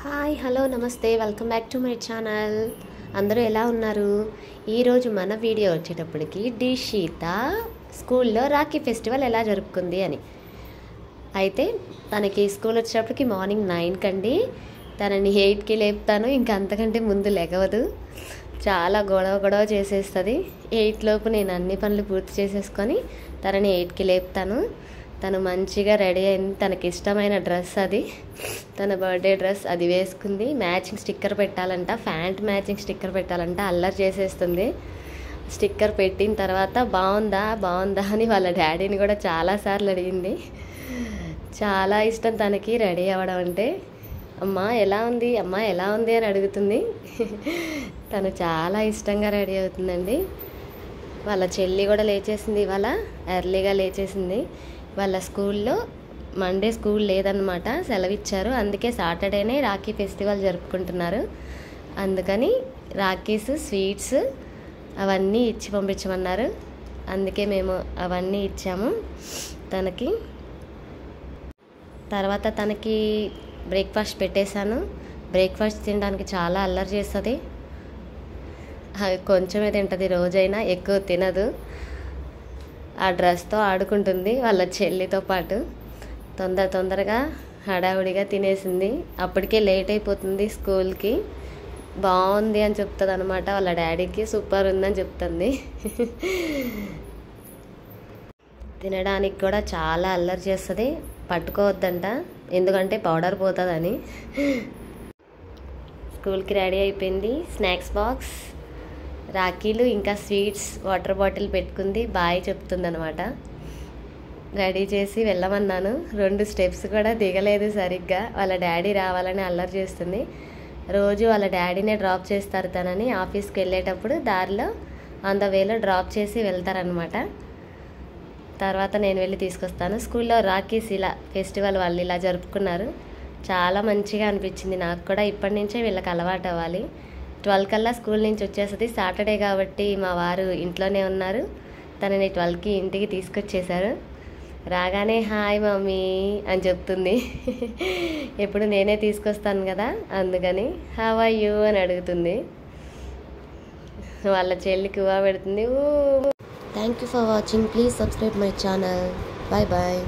Hi hello నమస్తే welcome back to my channel. అందరూ ఎలా ఉన్నారు? ఈరోజు మన వీడియో వచ్చేటప్పటికి దీక్షిత స్కూల్లో రాఖీ ఫెస్టివల్ ఎలా జరుపుకుంది అని. అయితే తనకి స్కూల్ వచ్చేటప్పటికి మార్నింగ్ 9 కండి, తనని 8కి లేపుతాను. ఇంకా అంతకంటే ముందు లెగవదు, చాలా గొడవ చేసేస్తుంది. 8 లోపు నేను అన్ని పనులు పూర్తి చేసేసుకొని తనని 8కి లేపుతాను. తను మంచిగా రెడీ అయింది. తనకి ఇష్టమైన డ్రెస్ అది, తన బర్త్డే డ్రెస్ అది వేసుకుంది. మ్యాచింగ్ స్టిక్కర్ పెట్టాలంట, ప్యాంట్ మ్యాచింగ్ స్టిక్కర్ పెట్టాలంట. అల్లరి చేసేస్తుంది. స్టిక్కర్ పెట్టిన తర్వాత బాగుందా అని వాళ్ళ డాడీని కూడా చాలాసార్లు అడిగింది. చాలా ఇష్టం తనకి రెడీ అవ్వడం అంటే. అమ్మా ఎలా ఉంది అని అడుగుతుంది. తను చాలా ఇష్టంగా రెడీ అవుతుందండి. వాళ్ళ చెల్లి కూడా లేచేసింది, ఇవాళ ఎర్లీగా లేచేసింది. వాళ్ళ స్కూల్లో మండే స్కూల్ లేదన్నమాట, సెలవు ఇచ్చారు. అందుకే సాటర్డేనే రాఖీ ఫెస్టివల్ జరుపుకుంటున్నారు. అందుకని రాఖీస్, స్వీట్స్ అవన్నీ ఇచ్చి పంపించమన్నారు. అందుకే మేము అవన్నీ ఇచ్చాము తనకి. తర్వాత తనకి బ్రేక్ఫాస్ట్ పెట్టేశాను. బ్రేక్ఫాస్ట్ తినడానికి చాలా అల్లరి చేస్తుంది. కొంచెమే తింటుంది, రోజైనా ఎక్కువ తినదు. ఆ డ్రెస్తో ఆడుకుంటుంది వాళ్ళ చెల్లితో పాటు. తొందరగా హడావుడిగా తినేసింది. అప్పటికే లేట్ అయిపోతుంది స్కూల్కి. బాగుంది అని చెప్తుంది అనమాట వాళ్ళ డాడీకి. సూపర్ ఉందని చెప్తుంది. తినడానికి కూడా చాలా అల్లరి చేస్తుంది. పట్టుకోవద్దంట, ఎందుకంటే పౌడర్ పోతుందని. స్కూల్కి రెడీ అయిపోయింది. స్నాక్స్ బాక్స్, రాఖీలు, ఇంకా స్వీట్స్, వాటర్ బాటిల్ పెట్టుకుంది. బాయ్ చెప్తుంది అనమాట. రెడీ చేసి వెళ్ళమన్నాను. 2 స్టెప్స్ కూడా దిగలేదు సరిగ్గా. వాళ్ళ డాడీ రావాలని అల్లరి చేస్తుంది. రోజు వాళ్ళ డాడీనే డ్రాప్ చేస్తారు తనని. ఆఫీస్కి వెళ్ళేటప్పుడు దారిలో ఆన్ ద వేలో డ్రాప్ చేసి వెళ్తారనమాట. తర్వాత నేను వెళ్ళి తీసుకొస్తాను. స్కూల్లో రాఖీస్ ఇలా ఫెస్టివల్ వాళ్ళు ఇలా జరుపుకున్నారు. చాలా మంచిగా అనిపించింది నాకు కూడా. ఇప్పటి నుంచే వీళ్ళకి అలవాటు అవ్వాలి. 12 కల్లా స్కూల్ నుంచి వచ్చేస్తుంది. సాటర్డే కాబట్టి మా వారు ఇంట్లోనే ఉన్నారు. తనని 12కి ఇంటికి తీసుకొచ్చేసారు. రాగానే హాయ్ మమ్మీ అని చెప్తుంది. ఎప్పుడు నేనే తీసుకొస్తాను కదా, అందుకని హౌ ఆర్ యూ అని అడుగుతుంది. వాళ్ళ చెల్లికి ఉవా పెడుతుంది. Thank you for watching. Please subscribe my channel. Bye bye.